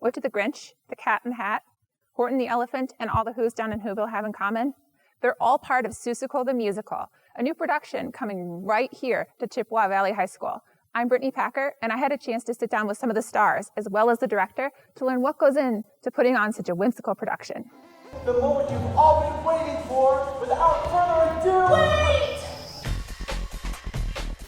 What do the Grinch, the Cat in the Hat, Horton the Elephant, and all the Who's down in Whoville have in common? They're all part of Seussical the Musical, a new production coming right here to Chippewa Valley High School. I'm Brittany Packer, and I had a chance to sit down with some of the stars, as well as the director, to learn what goes into putting on such a whimsical production. The moment you've all been waiting for, without further ado... Wait!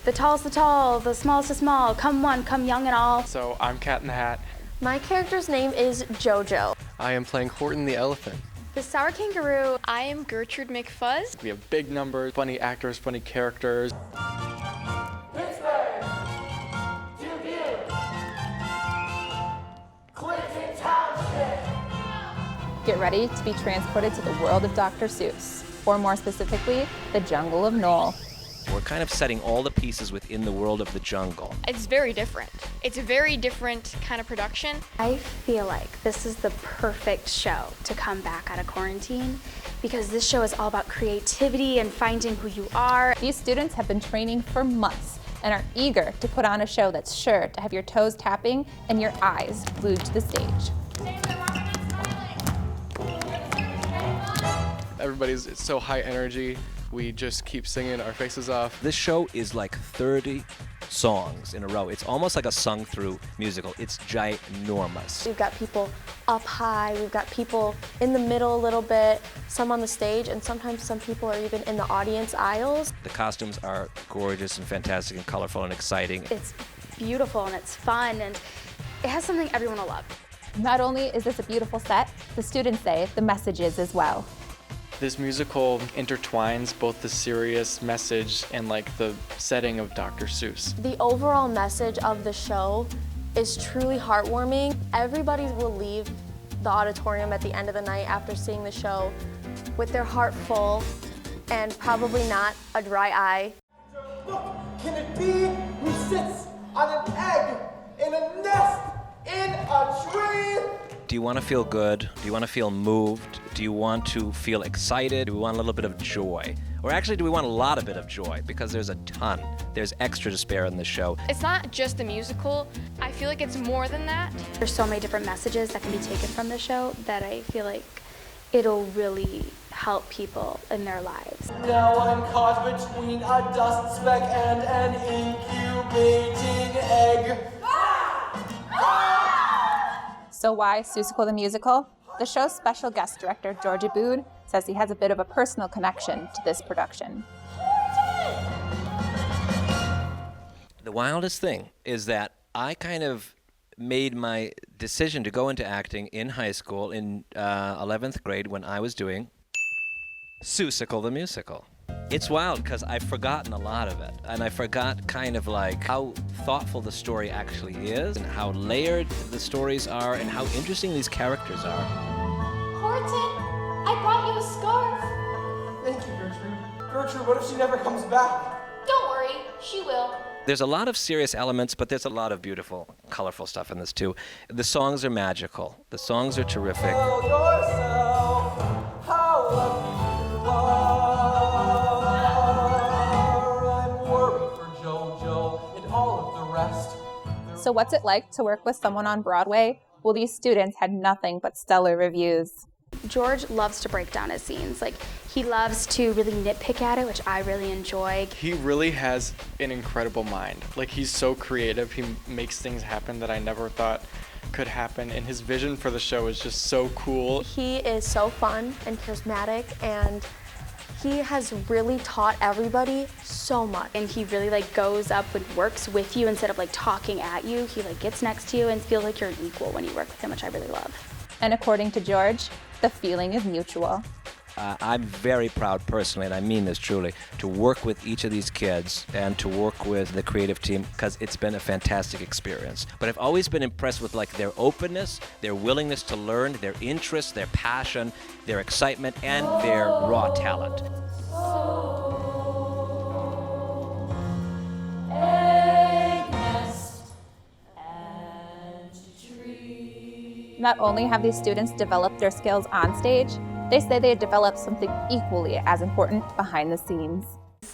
The tall's the tall, the small's the small, come one, come young and all. So I'm Cat in the Hat. My character's name is JoJo. I am playing Horton the Elephant. The sour kangaroo. I am Gertrude McFuzz. We have big numbers, funny actors, funny characters. Pittsburgh! Dubuque! Clinton Township! Get ready to be transported to the world of Dr. Seuss, or more specifically, the jungle of Knoll. We're kind of setting all the pieces within the world of the jungle. It's very different. It's a very different kind of production. I feel like this is the perfect show to come back out of quarantine because this show is all about creativity and finding who you are. These students have been training for months and are eager to put on a show that's sure to have your toes tapping and your eyes glued to the stage. It's so high energy. We just keep singing our faces off. This show is like 30 songs in a row. It's almost like a sung-through musical. It's ginormous. We've got people up high, we've got people in the middle a little bit, some on the stage, and sometimes some people are even in the audience aisles. The costumes are gorgeous and fantastic and colorful and exciting. It's beautiful and it's fun and it has something everyone will love. Not only is this a beautiful set, the students say the message is as well. This musical intertwines both the serious message and like the setting of Dr. Seuss. The overall message of the show is truly heartwarming. Everybody will leave the auditorium at the end of the night after seeing the show with their heart full and probably not a dry eye. Look, can it be who sits on an egg in a nest in a tree? Do you want to feel good? Do you want to feel moved? Do you want to feel excited? Do we want a little bit of joy? Or actually, do we want a lot of bit of joy? Because there's a ton. There's extra to spare in this show. It's not just a musical. I feel like it's more than that. There's so many different messages that can be taken from the show that I feel like it'll really help people in their lives. Now I'm caught between a dust speck and an incubating egg. So why Seussical the Musical? The show's special guest director, George Abood, says he has a bit of a personal connection to this production. The wildest thing is that I kind of made my decision to go into acting in high school in 11th grade when I was doing Seussical the Musical. It's wild because I've forgotten a lot of it, and I forgot kind of like how thoughtful the story actually is, and how layered the stories are, and how interesting these characters are. Horton, I brought you a scarf. Thank you, Gertrude. Gertrude, what if she never comes back? Don't worry, she will. There's a lot of serious elements, but there's a lot of beautiful, colorful stuff in this too. The songs are magical. The songs are terrific. Tell yourself how lucky you are. I'm worried for JoJo and all of the rest. So what's it like to work with someone on Broadway? Well, these students had nothing but stellar reviews. George loves to break down his scenes. Like, he loves to really nitpick at it, which I really enjoy. He really has an incredible mind. Like, he's so creative. He makes things happen that I never thought could happen, and his vision for the show is just so cool. He is so fun and charismatic, and he has really taught everybody so much. And he really like goes up and works with you instead of like talking at you. He like gets next to you and feels like you're an equal when you work with him, which I really love. And according to George, the feeling is mutual. I'm very proud personally, and I mean this truly, to work with each of these kids and to work with the creative team, because it's been a fantastic experience. But I've always been impressed with like their openness, their willingness to learn, their interest, their passion, their excitement, and their raw talent. Not only have these students developed their skills on stage, they say they developed something equally as important behind the scenes.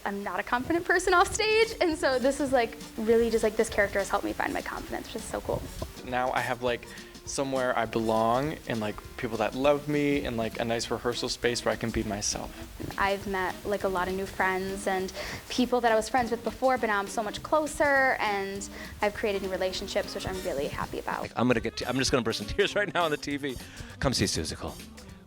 I'm not a confident person off stage, and so this is like really just like this character has helped me find my confidence, which is so cool. Now I have like somewhere I belong and like people that love me and like a nice rehearsal space where I can be myself. I've met like a lot of new friends and people that I was friends with before, but now I'm so much closer, and I've created new relationships, which I'm really happy about. I'm just gonna burst in tears right now on the TV. Come see Seussical.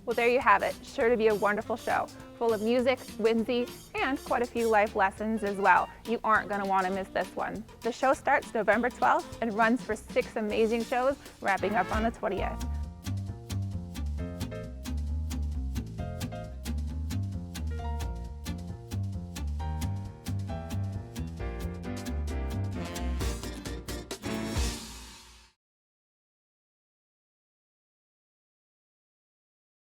Well, there you have it. Sure to be a wonderful show, full of music, whimsy, and quite a few life lessons as well. You aren't going to want to miss this one. The show starts November 12th and runs for 6 amazing shows, wrapping up on the 20th.